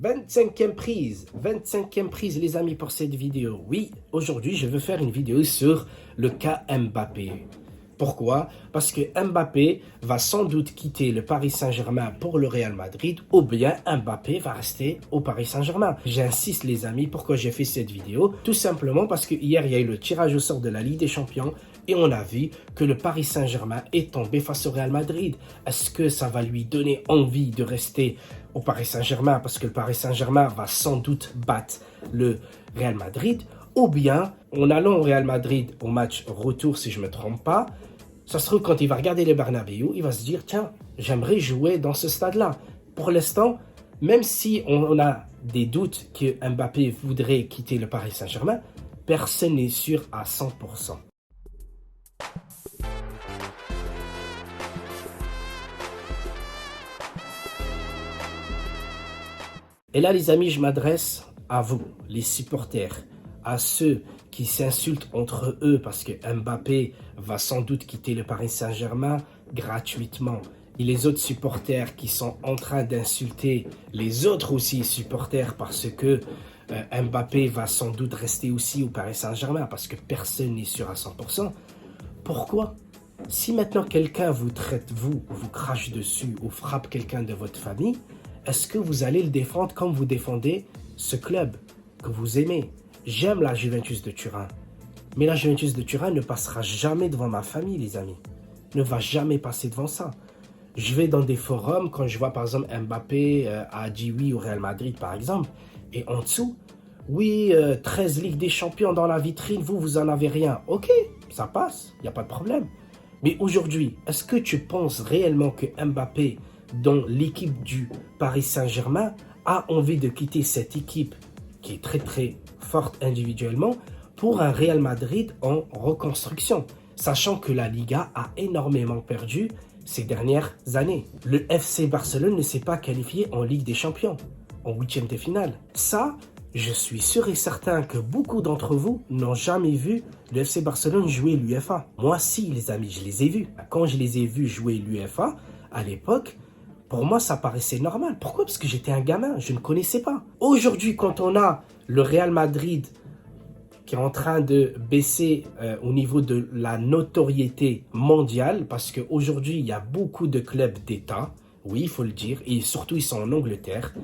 25e prise les amis pour cette vidéo. Oui, aujourd'hui je veux faire une vidéo sur le cas Mbappé. Pourquoi? Parce que Mbappé va sans doute quitter le Paris Saint-Germain pour le Real Madrid ou bien Mbappé va rester au Paris Saint-Germain. J'insiste les amis, pourquoi j'ai fait cette vidéo? Tout simplement parce que hier il y a eu le tirage au sort de la Ligue des Champions et on a vu que le Paris Saint-Germain est tombé face au Real Madrid. Est-ce que ça va lui donner envie de rester au Paris Saint-Germain parce que le Paris Saint-Germain va sans doute battre le Real Madrid? Ou bien, en allant au Real Madrid au match retour, si je ne me trompe pas, ça se trouve quand il va regarder le Bernabéu, il va se dire, tiens, j'aimerais jouer dans ce stade-là. Pour l'instant, même si on a des doutes que Mbappé voudrait quitter le Paris Saint-Germain, personne n'est sûr à 100%. Et là, les amis, je m'adresse à vous, les supporters, à ceux qui s'insultent entre eux parce que Mbappé va sans doute quitter le Paris Saint-Germain gratuitement. Et les autres supporters qui sont en train d'insulter les autres aussi supporters parce que Mbappé va sans doute rester aussi au Paris Saint-Germain parce que personne n'est sûr à 100%. Pourquoi? Si maintenant quelqu'un vous traite, vous crache dessus ou frappe quelqu'un de votre famille, est-ce que vous allez le défendre comme vous défendez ce club que vous aimez? J'aime la Juventus de Turin, mais la Juventus de Turin ne passera jamais devant ma famille, les amis. Ne va jamais passer devant ça. Je vais dans des forums, quand je vois par exemple Mbappé a dit oui au Real Madrid, par exemple, et en dessous, oui, 13 Ligues des Champions dans la vitrine, vous en avez rien. Ok, ça passe, il n'y a pas de problème. Mais aujourd'hui, est-ce que tu penses réellement que Mbappé, dans l'équipe du Paris Saint-Germain, a envie de quitter cette équipe qui est très très forte individuellement pour un Real Madrid en reconstruction, sachant que la Liga a énormément perdu ces dernières années. Le FC Barcelone ne s'est pas qualifié en Ligue des Champions, en huitième de finale. Ça, je suis sûr et certain que beaucoup d'entre vous n'ont jamais vu le FC Barcelone jouer l'UEFA. Moi, si, les amis, je les ai vus. Quand je les ai vus jouer l'UEFA, à l'époque, pour moi, ça paraissait normal. Pourquoi? Parce que j'étais un gamin, je ne connaissais pas. Aujourd'hui, quand on a le Real Madrid qui est en train de baisser au niveau de la notoriété mondiale, parce qu'aujourd'hui, il y a beaucoup de clubs d'État, oui, il faut le dire, et surtout, ils sont en Angleterre.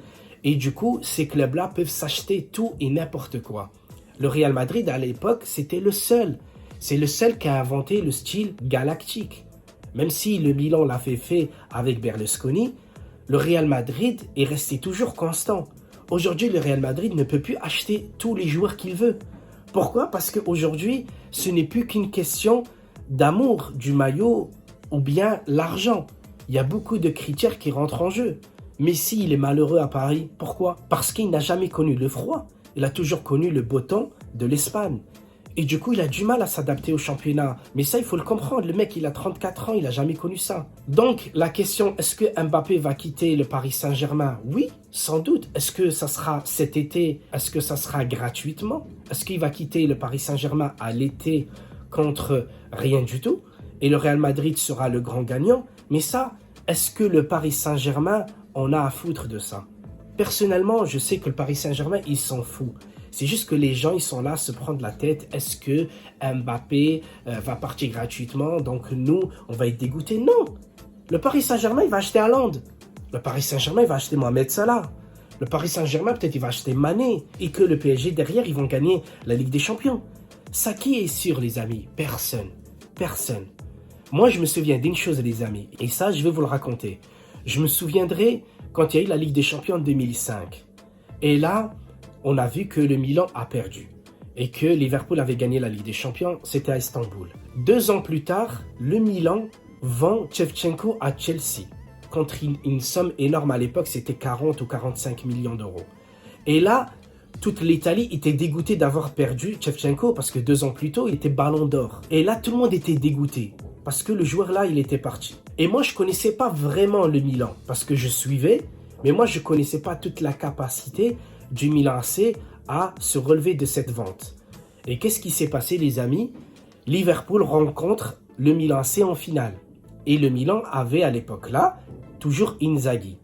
Et du coup, ces clubs-là peuvent s'acheter tout et n'importe quoi. Le Real Madrid, à l'époque, c'était le seul. C'est le seul qui a inventé le style galactique. Même si le Milan l'a fait avec Berlusconi, le Real Madrid est resté toujours constant. Aujourd'hui, le Real Madrid ne peut plus acheter tous les joueurs qu'il veut. Pourquoi? Parce qu'aujourd'hui, ce n'est plus qu'une question d'amour du maillot ou bien l'argent. Il y a beaucoup de critères qui rentrent en jeu. Messi, il est malheureux à Paris. Pourquoi? Parce qu'il n'a jamais connu le froid. Il a toujours connu le beau temps de l'Espagne. Et du coup, il a du mal à s'adapter au championnat. Mais ça, il faut le comprendre. Le mec, il a 34 ans, il n'a jamais connu ça. Donc, la question, est-ce que Mbappé va quitter le Paris Saint-Germain? Oui, sans doute. Est-ce que ça sera cet été? Est-ce que ça sera gratuitement? Est-ce qu'il va quitter le Paris Saint-Germain à l'été contre rien du tout? Et le Real Madrid sera le grand gagnant? Mais ça, est-ce que le Paris Saint-Germain en a à foutre de ça? Personnellement, je sais que le Paris Saint-Germain, il s'en fout. C'est juste que les gens, ils sont là à se prendre la tête. Est-ce que Mbappé va partir gratuitement? Donc nous, on va être dégoûtés? Non. Le Paris Saint-Germain, il va acheter Haaland. Le Paris Saint-Germain, il va acheter Mohamed Salah. Le Paris Saint-Germain, peut-être, il va acheter Mané. Et que le PSG, derrière, ils vont gagner la Ligue des Champions. Ça, qui est sûr, les amis? Personne. Personne. Moi, je me souviens d'une chose, les amis. Et ça, je vais vous le raconter. Je me souviendrai quand il y a eu la Ligue des Champions en 2005. Et là, on a vu que le Milan a perdu et que Liverpool avait gagné la Ligue des Champions, c'était à Istanbul. 2 ans plus tard, le Milan vend Shevchenko à Chelsea contre une somme énorme à l'époque, c'était 40 ou 45 millions d'euros. Et là, toute l'Italie était dégoûtée d'avoir perdu Shevchenko parce que 2 ans plus tôt, il était ballon d'or. Et là, tout le monde était dégoûté parce que le joueur là, il était parti. Et moi, je connaissais pas vraiment le Milan parce que je suivais, mais moi, je connaissais pas toute la capacité du Milan AC à se relever de cette vente. Et qu'est-ce qui s'est passé, les amis? Liverpool rencontre le Milan AC en finale. Et le Milan avait à l'époque-là toujours Inzaghi.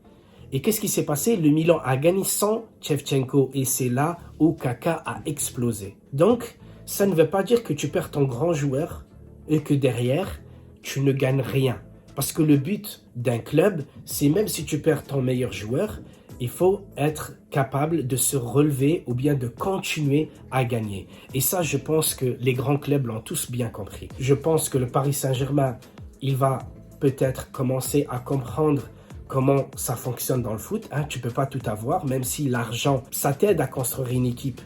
Et qu'est-ce qui s'est passé? Le Milan a gagné sans Shevchenko et c'est là où Kaka a explosé. Donc, ça ne veut pas dire que tu perds ton grand joueur et que derrière, tu ne gagnes rien. Parce que le but d'un club, c'est même si tu perds ton meilleur joueur, il faut être capable de se relever ou bien de continuer à gagner. Et ça, je pense que les grands clubs l'ont tous bien compris. Je pense que le Paris Saint-Germain, il va peut-être commencer à comprendre comment ça fonctionne dans le foot. Tu ne peux pas tout avoir, même si l'argent, ça t'aide à construire une équipe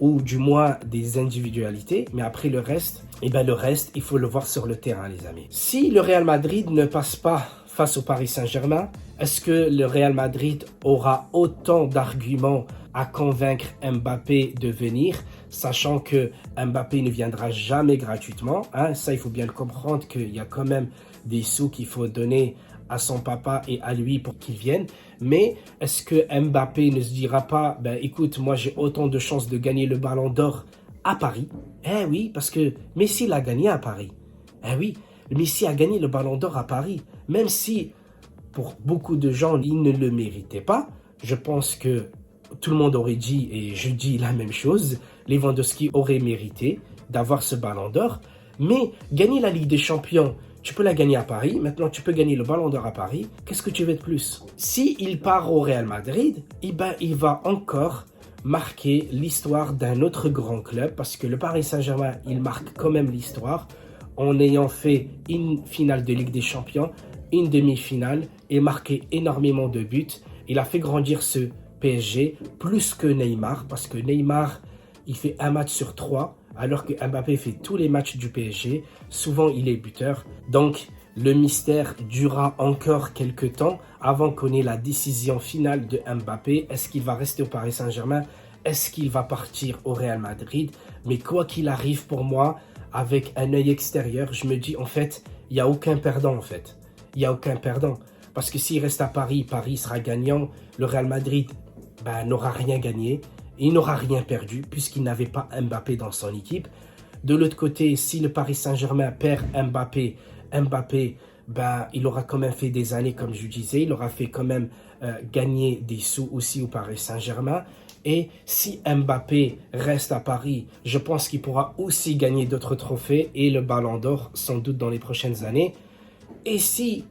ou du moins des individualités. Mais après le reste, il faut le voir sur le terrain, les amis. Si le Real Madrid ne passe pas face au Paris Saint-Germain, est-ce que le Real Madrid aura autant d'arguments à convaincre Mbappé de venir, sachant que Mbappé ne viendra jamais gratuitement. Ça, il faut bien le comprendre qu'il y a quand même des sous qu'il faut donner à son papa et à lui pour qu'il vienne. Mais est-ce que Mbappé ne se dira pas, écoute, moi j'ai autant de chances de gagner le Ballon d'Or à Paris? Oui, parce que Messi l'a gagné à Paris. Oui, Messi a gagné le Ballon d'Or à Paris. Même si, pour beaucoup de gens, il ne le méritait pas, je pense que tout le monde aurait dit, et je dis la même chose, Lewandowski aurait mérité d'avoir ce Ballon d'Or. Mais gagner la Ligue des Champions, tu peux la gagner à Paris, maintenant tu peux gagner le Ballon d'Or à Paris, qu'est-ce que tu veux de plus? S'il part au Real Madrid, il va encore marquer l'histoire d'un autre grand club, parce que le Paris Saint-Germain, il marque quand même l'histoire, en ayant fait une finale de Ligue des Champions, une demi-finale, et marqué énormément de buts. Il a fait grandir ce PSG plus que Neymar, parce que Neymar, il fait un match sur 3, alors que Mbappé fait tous les matchs du PSG. Souvent, il est buteur. Donc, le mystère durera encore quelques temps avant qu'on ait la décision finale de Mbappé. Est-ce qu'il va rester au Paris Saint-Germain? Est-ce qu'il va partir au Real Madrid? Mais quoi qu'il arrive pour moi, avec un œil extérieur, je me dis en fait, il n'y a aucun perdant en fait. Il n'y a aucun perdant. Parce que s'il reste à Paris, Paris sera gagnant. Le Real Madrid n'aura rien gagné. Il n'aura rien perdu puisqu'il n'avait pas Mbappé dans son équipe. De l'autre côté, si le Paris Saint-Germain perd Mbappé, il aura quand même fait des années, comme je disais. Il aura fait quand même gagner des sous aussi au Paris Saint-Germain. Et si Mbappé reste à Paris, je pense qu'il pourra aussi gagner d'autres trophées et le Ballon d'Or sans doute dans les prochaines années. Et si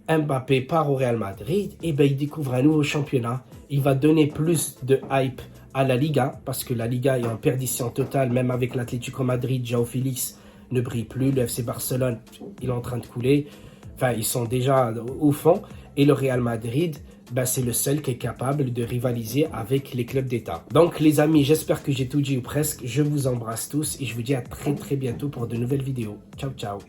Mbappé part au Real Madrid, il découvre un nouveau championnat. Il va donner plus de hype à la Liga, parce que la Liga est en perdition totale, même avec l'Atlético Madrid. João Félix ne brille plus, le FC Barcelone, il est en train de couler, ils sont déjà au fond, et le Real Madrid, c'est le seul qui est capable de rivaliser avec les clubs d'État. Donc les amis, j'espère que j'ai tout dit ou presque, je vous embrasse tous, et je vous dis à très très bientôt pour de nouvelles vidéos. Ciao ciao.